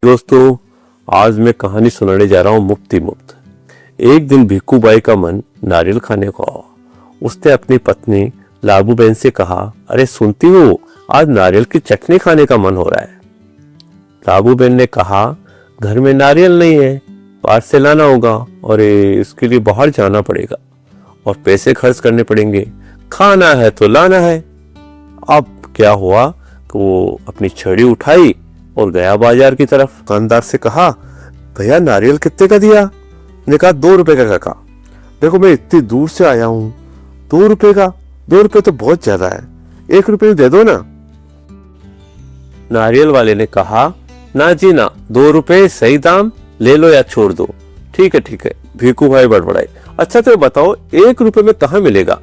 दोस्तों, आज मैं कहानी सुनाने जा रहा हूँ मुफ्ती मुफ्त। एक दिन भिक्खू बाई का मन नारियल खाने को हुआ। उसने अपनी पत्नी लाबू बहन से कहा, अरे सुनती हो, आज नारियल की चटनी खाने का मन हो रहा है। लाबू बहन ने कहा, घर में नारियल नहीं है, बाहर से लाना होगा और इसके लिए बाहर जाना पड़ेगा और पैसे खर्च करने पड़ेंगे। खाना है तो लाना है। अब क्या हुआ कि वो अपनी छड़ी उठाई और गया बाजार की तरफ। दुकानदार से कहा, भैया नारियल कितने का दिया? ने कहा 2 रुपए का। काका देखो, मैं इतनी दूर से आया हूँ, 2 रुपए का? 2 रुपए तो बहुत ज्यादा है, 1 रुपए दे दो ना। नारियल वाले ने कहा, ना जी ना, 2 रुपए सही दाम, ले लो या छोड़ दो। ठीक है। भिक्खू भाई बड़बड़ाए, अच्छा तो बताओ 1 रुपए में कहाँ मिलेगा?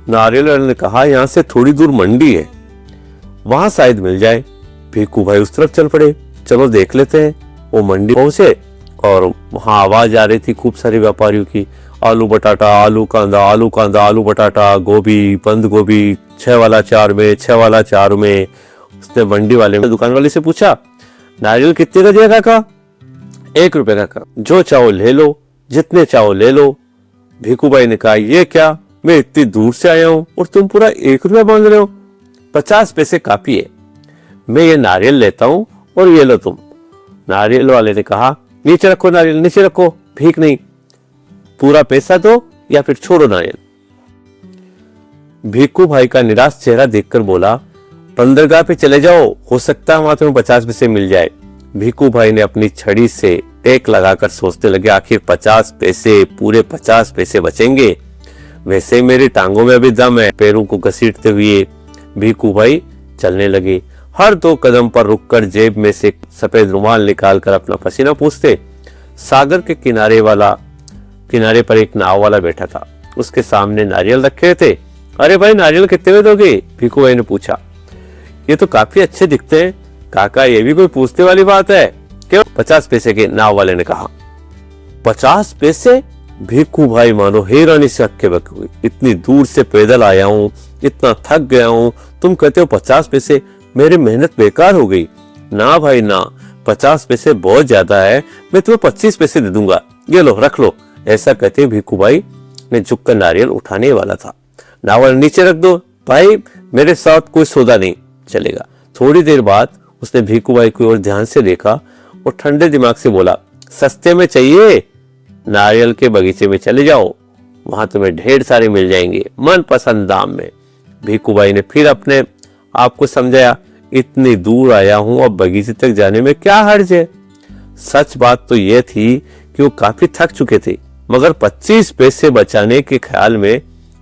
नारियल वाले ने कहा, यहाँ से थोड़ी दूर मंडी है, वहां शायद मिल जाए। भिक्खू भाई उस तरफ चल पड़े। चलो देख लेते हैं। वो मंडी पहुंचे और वहां आवाज आ रही थी खूब सारे व्यापारियों की, आलू बटाटा, आलू कांदा, आलू कांदा, आलू बटाटा, गोभी, बंद गोभी, 6 वाला 4 में, 6 वाला 4 में। उसने मंडी वाले ने दुकान वाले से पूछा, नारियल कितने का दिया काका? 1 रुपए का। जो चाहो ले लो, जितने चाहो ले लो। भिक्खू भाई ने कहा, ये क्या, मैं इतनी दूर से आया हूँ और तुम पूरा 1 रुपया मांग रहे हो? 50 पैसे काफी है, मैं ये नारियल लेता हूं और ये लो तुम। नारियल वाले ने कहा, नीचे रखो नारियल, नीचे रखो, भीख नहीं, पूरा पैसा दो या फिर छोड़ो नारियल। भिक्खू भाई का निराश चेहरा देखकर बोला, बंदरगाह पे चले जाओ, हो सकता है वहां तुम्हें 50 पैसे मिल जाए। भिक्खू भाई ने अपनी छड़ी से टेक लगाकर सोचने लगे, आखिर 50 पैसे, पूरे 50 पैसे बचेंगे। वैसे मेरी टांगों में अभी दम है। पैरों को घसीटते हुए भिक्खू भाई चलने लगे। हर 2 कदम पर रुककर जेब में से सफेद रुमाल निकालकर अपना पसीना पूछते। सागर के किनारे पर एक नाव वाला बैठा था। उसके सामने नारियल रखे थे। अरे भाई, नारियल कितने में दोगे? भिक्खू भाई ने पूछा। ये तो काफी अच्छे दिखते हैं काका, ये भी कोई पूछने वाली बात है? क्यों? 50 पैसे के, नाव वाले ने कहा। 50 पैसे? भिक्खू भाई मानो हैरानी से हक्के बक्के हुए। इतनी दूर से पैदल आया हूँ, इतना थक गया हूँ, तुम कहते हो 50 पैसे? मेरी मेहनत बेकार हो गई। ना भाई ना, 50 पैसे बहुत ज्यादा है, मैं तुम्हें 25 पैसे दे दूंगा, ये लो रख लो। ऐसा कहते भिक्खू भाई ने झुककर नारियल उठाने वाला था। नावल, नीचे रख दो भाई, मेरे साथ कोई सौदा नहीं चलेगा। थोड़ी देर बाद उसने भिक्खू भाई की ओर ध्यान से देखा और ठंडे दिमाग से बोला, सस्ते में चाहिए? नारियल के बगीचे में चले जाओ, वहां तुम्हें ढेर सारे मिल जाएंगे मनपसंद दाम में। भिक्खू भाई ने फिर अपने आपको समझाया, इतनी दूर आया हूं, अब बगीचे तक जाने में क्या हर्ज है? सच बात तो यह थी कि वो काफी थक चुके थे, मगर 25 पैसे बचाने के ख्याल में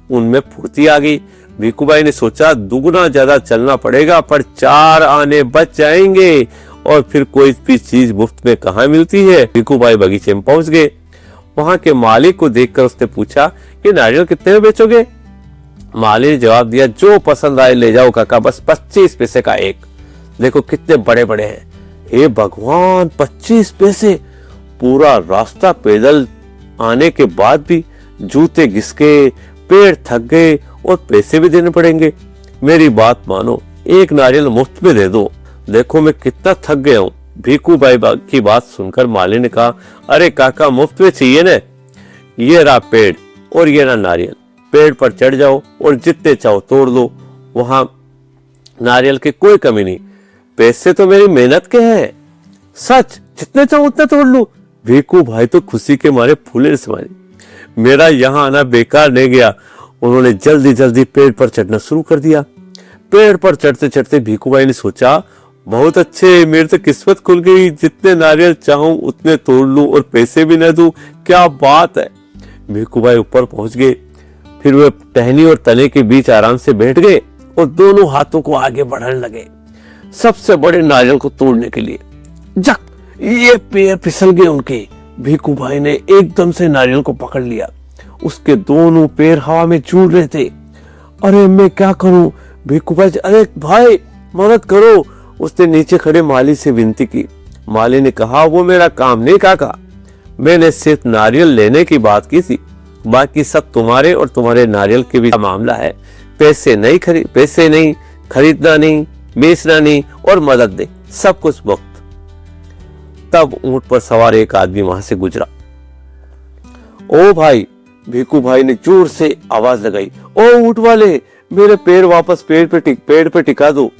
उनमें फुर्ती आ गई। भिक्खू भाई ने सोचा, दुगना ज्यादा चलना पड़ेगा पर 4 आने बच जाएंगे और फिर कोई भी चीज मुफ्त में कहाँ मिलती है। भिक्खू भाई बगीचे में पहुंच गए। वहां के मालिक को देखकर उसने पूछा, ये नारियल कितने में बेचोगे? माली ने जवाब दिया, जो पसंद आए ले जाओ काका, बस 25 पैसे का एक। देखो कितने बड़े बड़े हैं। हे भगवान, 25 पैसे! पूरा रास्ता पैदल आने के बाद भी जूते घिसके, पैर थक गए और पैसे भी देने पड़ेंगे। मेरी बात मानो, एक नारियल मुफ्त में दे दो, देखो मैं कितना थक गया हूँ। भिक्खू भाई की बात सुनकर माली ने कहा, अरे काका, मुफ्त में चाहिए ना, ये रहा पेड़ और ये रहा नारियल, पेड़ पर चढ़ जाओ और जितने चाहो तोड़ लो, वहां नारियल की कोई कमी नहीं। पैसे तो मेरी मेहनत के हैं, सच, जितने चाहो उतने तोड़ लो। भिक्खू भाई तो खुशी के मारे फूले समाये। मेरा यहाँ आना बेकार नहीं गया। उन्होंने जल्दी जल्दी पेड़ पर चढ़ना शुरू कर दिया। पेड़ पर चढ़ते चढ़ते भिक्खू भाई ने सोचा, बहुत अच्छे, मेरी तो किस्मत खुल गई, जितने नारियल चाहूं उतने तोड़ लूं और पैसे भी न दूं, क्या बात है। भिक्खू भाई ऊपर पहुंच गए। फिर वे टहनी और तने के बीच आराम से बैठ गए और दोनों हाथों को आगे बढ़ाने लगे सबसे बड़े नारियल को तोड़ने के लिए। जक, ये पैर फिसल गए उनके। भिक्खू भाई ने एकदम से नारियल को पकड़ लिया। उसके दोनों पैर हवा में झूल रहे थे। अरे मैं क्या करूं? भिक्खू भाई, अरे भाई मदद करो। उसने नीचे खड़े माली से विनती की। माली ने कहा, वो मेरा काम नहीं काका, मैंने सिर्फ नारियल लेने की बात की थी, बाकी सब तुम्हारे और तुम्हारे नारियल के बीच मामला है। पैसे नहीं, खरीदना नहीं, बेचना नहीं और मदद नहीं, सब कुछ मुफ्त। तब ऊंट पर सवार एक आदमी वहां से गुजरा। ओ भाई, भिक्खू भाई ने जोर से आवाज लगाई, ओ ऊंट वाले, मेरे पैर वापस पेड़ पे टिका दो,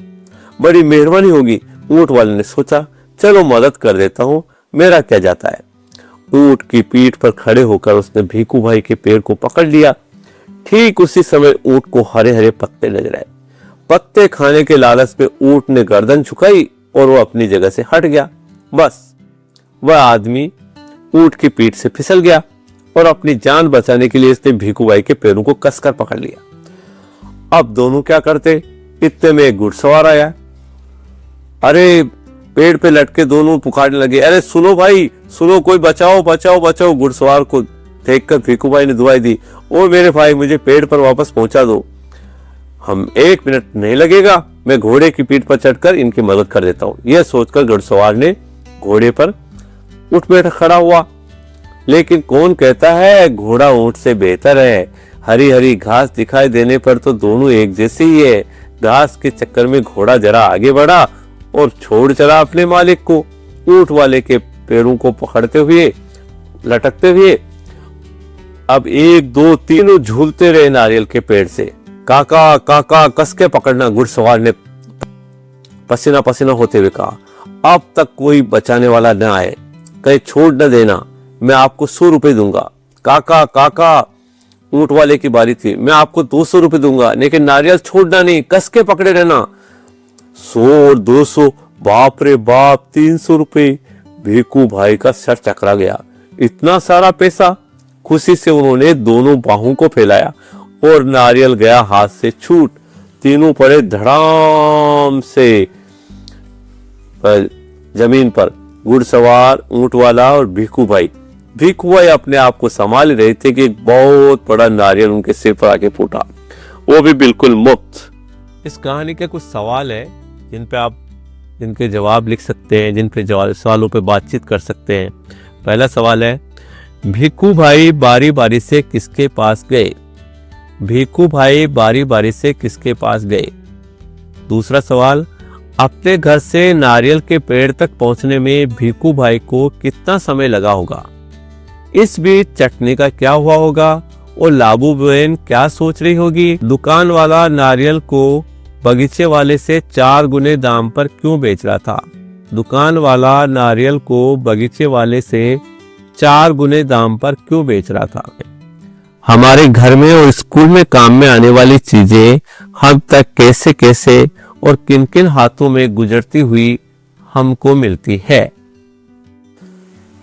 बड़ी मेहरबानी होगी। ऊंट वाले ने सोचा, चलो मदद कर देता हूँ, मेरा क्या जाता है। ऊंट की पीठ पर खड़े होकर उसने भिक्खू भाई के पैर को पकड़ लिया। ठीक उसी समय ऊंट को हरे हरे पत्ते नजर आए। पत्ते खाने के लालच में ऊंट ने गर्दन झुकाई और वो अपनी जगह से हट गया। बस वह आदमी ऊंट की पीठ से फिसल गया और अपनी जान बचाने के लिए इसने भिक्खू भाई के पैरों को कसकर पकड़ लिया। अब दोनों क्या करते, इतने में एक घुड़सवार आया। अरे, पेड़ पे लटके दोनों पुकारने लगे, अरे सुनो भाई सुनो, कोई बचाओ बचाओ बचाओ। घुड़सवार को देखकर भिक्खू भाई ने दुआई दी, ओ मेरे भाई, मुझे पेड़ पर वापस पहुंचा दो, हम 1 मिनट नहीं लगेगा, मैं घोड़े की पीठ पर चढ़कर इनकी मदद कर देता हूं। यह सोचकर घुड़सवार ने घोड़े पर उठ बैठ खड़ा हुआ। लेकिन कौन कहता है घोड़ा ऊंट से बेहतर है। हरी हरी घास दिखाई देने पर तो दोनों एक जैसे ही है। घास के चक्कर में घोड़ा जरा आगे बढ़ा और छोड़ चला अपने मालिक को। ऊंट वाले के पैरों को पकड़ते हुए लटकते हुए अब 1 2 तीनों झूलते रहे नारियल के पेड़ से। काका काका कस के पकड़ना, घुड़सवार ने पसीना पसीना होते हुए कहा। अब तक कोई बचाने वाला न आए, कहीं छोड़ न देना, मैं आपको 100 रुपए दूंगा। काका काका, ऊंट वाले की बारी थी, मैं आपको 200 रुपए दूंगा, लेकिन नारियल छोड़ना नहीं, कस के पकड़े रहना। 100 और 200, बाप रे बाप, 300 रुपए। भिक्खू भाई का सर चकरा गया। इतना सारा पैसा। खुशी से उन्होंने दोनों बाहों को फैलाया और नारियल गया हाथ से छूट। तीनों पड़े धड़ाम से जमीन पर, घुड़सवार, ऊंट वाला और भिक्खू भाई। भिक्खू भाई अपने आप को संभाल रहे थे कि एक बहुत बड़ा नारियल उनके सिर पर आके फूटा, वो भी बिल्कुल मुफ्त। इस कहानी के कुछ सवाल है जिनके जवाब लिख सकते हैं, जिन पे सवालों पे बातचीत कर सकते हैं। पहला सवाल है, भिक्खू भाई बारी बारी से किसके पास गए? भिक्खू भाई बारी बारी से किसके पास गए? दूसरा सवाल, अपने घर से नारियल के पेड़ तक पहुंचने में भिक्खू भाई को कितना समय लगा होगा? इस बीच चटनी का क्या हुआ होगा और लाबू बहन क्या सोच रही होगी? दुकान वाला नारियल को बगीचे वाले से 4 गुने दाम पर क्यों बेच रहा था? दुकान वाला नारियल को बगीचे वाले से 4 गुने दाम पर क्यों बेच रहा था? हमारे घर में और स्कूल में काम में आने वाली चीजें हम तक कैसे कैसे और किन किन हाथों में गुजरती हुई हमको मिलती है।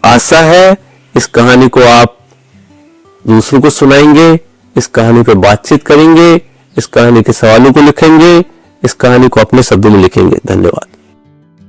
आशा है इस कहानी को आप दूसरों को सुनाएंगे, इस कहानी पर बातचीत करेंगे, इस कहानी के सवालों को लिखेंगे, इस कहानी को अपने शब्दों में लिखेंगे। धन्यवाद।